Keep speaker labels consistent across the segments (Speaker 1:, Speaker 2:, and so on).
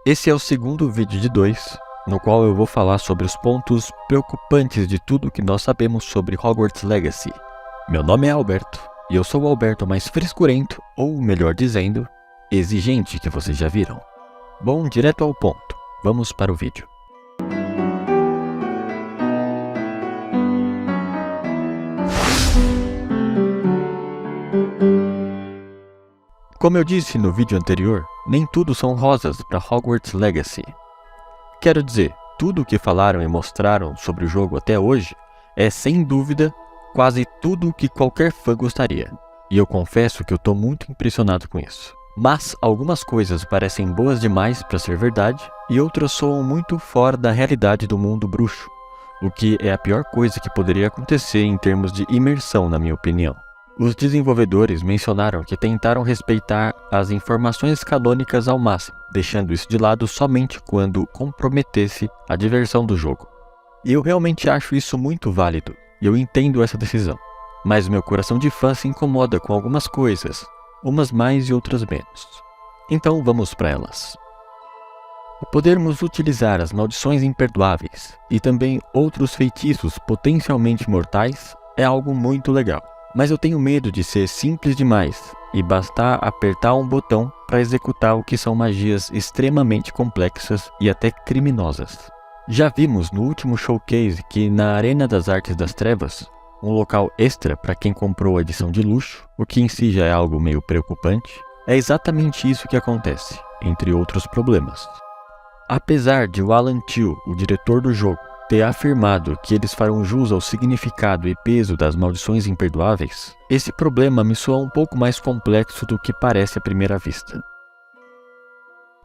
Speaker 1: Esse é o segundo vídeo de 2, no qual eu vou falar sobre os pontos preocupantes de tudo que nós sabemos sobre Hogwarts Legacy. Meu nome é Alberto, e eu sou o Alberto mais frescurento, ou melhor dizendo, exigente que vocês já viram. Bom, direto ao ponto, vamos para o vídeo. Como eu disse no vídeo anterior, nem tudo são rosas para Hogwarts Legacy. Quero dizer, tudo o que falaram e mostraram sobre o jogo até hoje é, sem dúvida, quase tudo o que qualquer fã gostaria. E eu confesso que eu estou muito impressionado com isso. Mas algumas coisas parecem boas demais para ser verdade e outras soam muito fora da realidade do mundo bruxo, o que é a pior coisa que poderia acontecer em termos de imersão, na minha opinião. Os desenvolvedores mencionaram que tentaram respeitar as informações canônicas ao máximo, deixando isso de lado somente quando comprometesse a diversão do jogo. E eu realmente acho isso muito válido, e eu entendo essa decisão. Mas meu coração de fã se incomoda com algumas coisas, umas mais e outras menos. Então vamos para elas. Podermos utilizar as maldições imperdoáveis e também outros feitiços potencialmente mortais é algo muito legal. Mas eu tenho medo de ser simples demais e bastar apertar um botão para executar o que são magias extremamente complexas e até criminosas. Já vimos no último showcase que na Arena das Artes das Trevas, um local extra para quem comprou a edição de luxo, o que em si já é algo meio preocupante, é exatamente isso que acontece, entre outros problemas. Apesar de o Alan Till, o diretor do jogo, ter afirmado que eles farão jus ao significado e peso das maldições imperdoáveis, esse problema me soa um pouco mais complexo do que parece à primeira vista.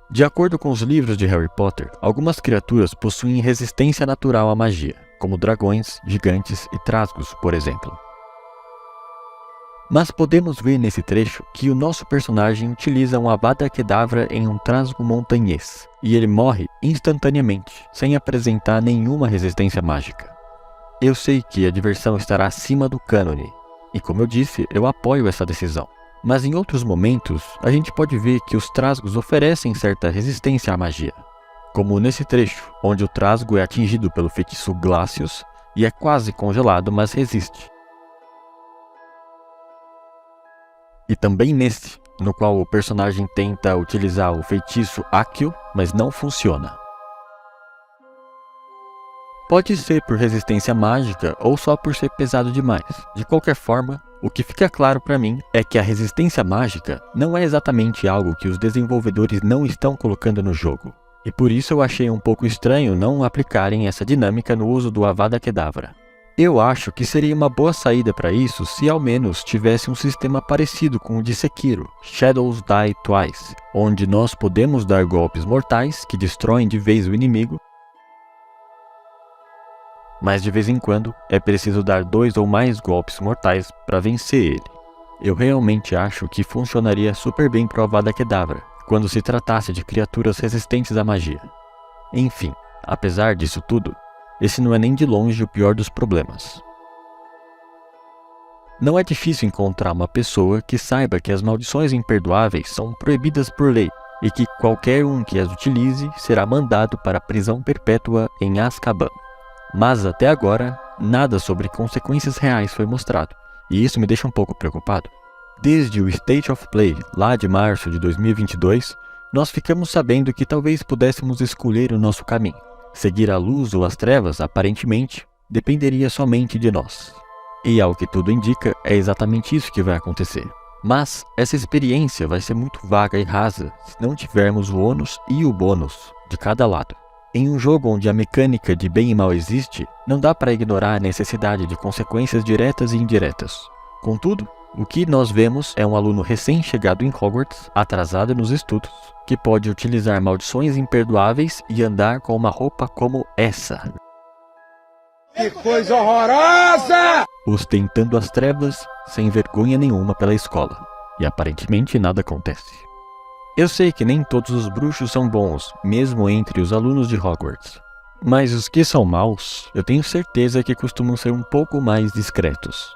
Speaker 1: De acordo com os livros de Harry Potter, algumas criaturas possuem resistência natural à magia, como dragões, gigantes e trasgos, por exemplo. Mas podemos ver nesse trecho que o nosso personagem utiliza um Avada Kedavra em um trasgo montanhês, e ele morre instantaneamente, sem apresentar nenhuma resistência mágica. Eu sei que a diversão estará acima do cânone, e como eu disse, eu apoio essa decisão. Mas em outros momentos, a gente pode ver que os trasgos oferecem certa resistência à magia, como nesse trecho, onde o trasgo é atingido pelo feitiço Glacius e é quase congelado, mas resiste. E também neste, no qual o personagem tenta utilizar o feitiço Accio, mas não funciona. Pode ser por resistência mágica ou só por ser pesado demais. De qualquer forma, o que fica claro para mim é que a resistência mágica não é exatamente algo que os desenvolvedores não estão colocando no jogo. E por isso eu achei um pouco estranho não aplicarem essa dinâmica no uso do Avada Kedavra. Eu acho que seria uma boa saída para isso se ao menos tivesse um sistema parecido com o de Sekiro, Shadows Die Twice, onde nós podemos dar golpes mortais que destroem de vez o inimigo, mas de vez em quando é preciso dar 2 ou mais golpes mortais para vencer ele. Eu realmente acho que funcionaria super bem para o Avada Kedavra, quando se tratasse de criaturas resistentes à magia. Enfim, apesar disso tudo, esse não é nem de longe o pior dos problemas. Não é difícil encontrar uma pessoa que saiba que as maldições imperdoáveis são proibidas por lei e que qualquer um que as utilize será mandado para a prisão perpétua em Azkaban. Mas até agora, nada sobre consequências reais foi mostrado, e isso me deixa um pouco preocupado. Desde o State of Play, lá de março de 2022, nós ficamos sabendo que talvez pudéssemos escolher o nosso caminho. Seguir a luz ou as trevas, aparentemente, dependeria somente de nós. E ao que tudo indica, é exatamente isso que vai acontecer. Mas essa experiência vai ser muito vaga e rasa se não tivermos o ônus e o bônus de cada lado. Em um jogo onde a mecânica de bem e mal existe, não dá para ignorar a necessidade de consequências diretas e indiretas. Contudo, o que nós vemos é um aluno recém-chegado em Hogwarts, atrasado nos estudos, que pode utilizar maldições imperdoáveis e andar com uma roupa como essa.
Speaker 2: Que coisa horrorosa!
Speaker 1: Ostentando as trevas, sem vergonha nenhuma pela escola. E aparentemente nada acontece. Eu sei que nem todos os bruxos são bons, mesmo entre os alunos de Hogwarts. Mas os que são maus, eu tenho certeza que costumam ser um pouco mais discretos.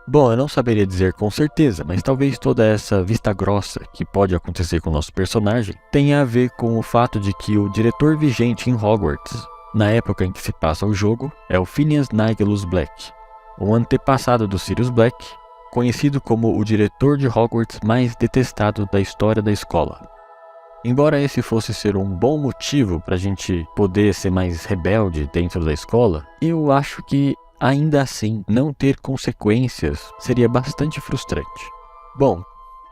Speaker 1: Bom, eu não saberia dizer com certeza, mas talvez toda essa vista grossa que pode acontecer com o nosso personagem tenha a ver com o fato de que o diretor vigente em Hogwarts, na época em que se passa o jogo, é o Phineas Nigellus Black, um antepassado do Sirius Black, conhecido como o diretor de Hogwarts mais detestado da história da escola. Embora esse fosse ser um bom motivo para a gente poder ser mais rebelde dentro da escola, eu acho que ainda assim não ter consequências seria bastante frustrante. Bom,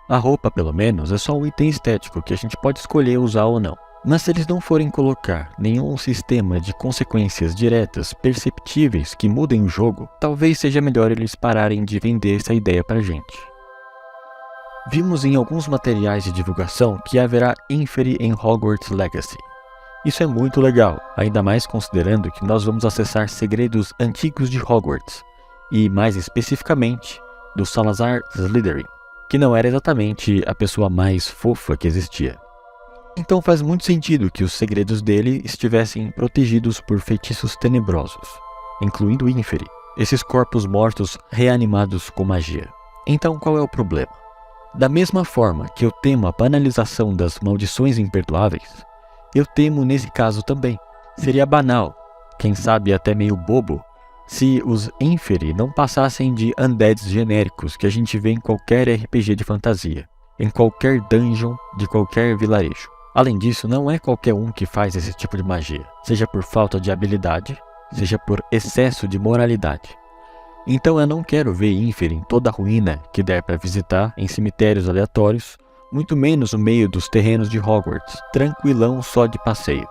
Speaker 1: a roupa pelo menos é só um item estético que a gente pode escolher usar ou não. Mas se eles não forem colocar nenhum sistema de consequências diretas perceptíveis que mudem o jogo, talvez seja melhor eles pararem de vender essa ideia pra gente. Vimos em alguns materiais de divulgação que haverá Inferi em Hogwarts Legacy. Isso é muito legal, ainda mais considerando que nós vamos acessar segredos antigos de Hogwarts, e mais especificamente, do Salazar Slytherin, que não era exatamente a pessoa mais fofa que existia. Então faz muito sentido que os segredos dele estivessem protegidos por feitiços tenebrosos, incluindo Inferi, esses corpos mortos reanimados com magia. Então qual é o problema? Da mesma forma que eu temo a banalização das maldições imperdoáveis, eu temo nesse caso também. Seria banal, quem sabe até meio bobo, se os Inferi não passassem de undeads genéricos que a gente vê em qualquer RPG de fantasia, em qualquer dungeon de qualquer vilarejo. Além disso, não é qualquer um que faz esse tipo de magia, seja por falta de habilidade, seja por excesso de moralidade. Então eu não quero ver Inferi em toda a ruína que der para visitar em cemitérios aleatórios, muito menos no meio dos terrenos de Hogwarts, tranquilão só de passeio.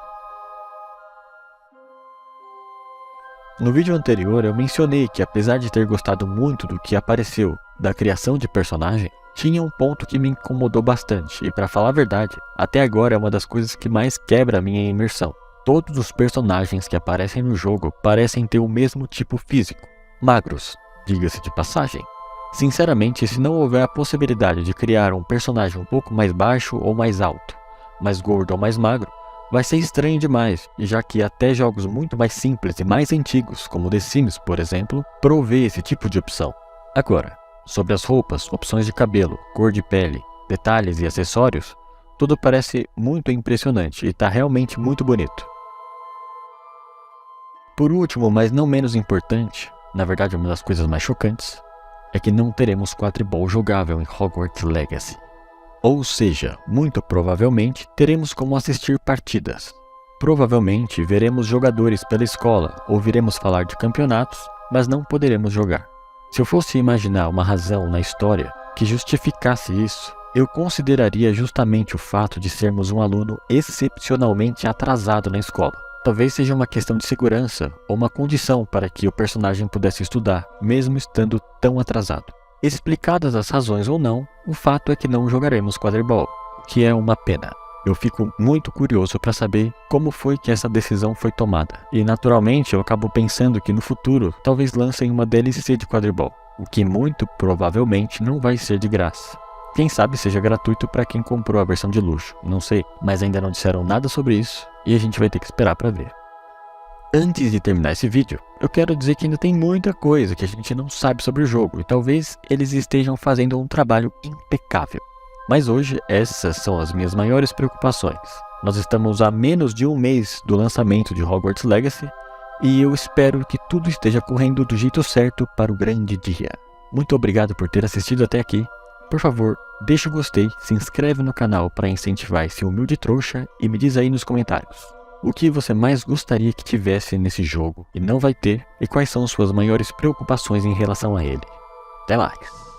Speaker 1: No vídeo anterior eu mencionei que apesar de ter gostado muito do que apareceu da criação de personagem, tinha um ponto que me incomodou bastante, e para falar a verdade, até agora é uma das coisas que mais quebra a minha imersão. Todos os personagens que aparecem no jogo parecem ter o mesmo tipo físico, magros, diga-se de passagem. Sinceramente, se não houver a possibilidade de criar um personagem um pouco mais baixo ou mais alto, mais gordo ou mais magro, vai ser estranho demais, já que até jogos muito mais simples e mais antigos, como The Sims, por exemplo, provê esse tipo de opção. Agora, sobre as roupas, opções de cabelo, cor de pele, detalhes e acessórios, tudo parece muito impressionante e está realmente muito bonito. Por último, mas não menos importante, na verdade uma das coisas mais chocantes, é que não teremos quadribol jogável em Hogwarts Legacy. Ou seja, muito provavelmente teremos como assistir partidas. Provavelmente veremos jogadores pela escola, ouviremos falar de campeonatos, mas não poderemos jogar. Se eu fosse imaginar uma razão na história que justificasse isso, eu consideraria justamente o fato de sermos um aluno excepcionalmente atrasado na escola. Talvez seja uma questão de segurança ou uma condição para que o personagem pudesse estudar, mesmo estando tão atrasado. Explicadas as razões ou não, o fato é que não jogaremos quadribol, o que é uma pena. Eu fico muito curioso para saber como foi que essa decisão foi tomada. E naturalmente eu acabo pensando que no futuro talvez lancem uma DLC de quadribol, o que muito provavelmente não vai ser de graça. Quem sabe seja gratuito para quem comprou a versão de luxo, não sei, mas ainda não disseram nada sobre isso e a gente vai ter que esperar para ver. Antes de terminar esse vídeo, eu quero dizer que ainda tem muita coisa que a gente não sabe sobre o jogo e talvez eles estejam fazendo um trabalho impecável. Mas hoje essas são as minhas maiores preocupações. Nós estamos a menos de um mês do lançamento de Hogwarts Legacy e eu espero que tudo esteja correndo do jeito certo para o grande dia. Muito obrigado por ter assistido até aqui. Por favor, deixa o gostei, se inscreve no canal para incentivar esse humilde trouxa e me diz aí nos comentários o que você mais gostaria que tivesse nesse jogo e não vai ter, e quais são suas maiores preocupações em relação a ele. Até mais!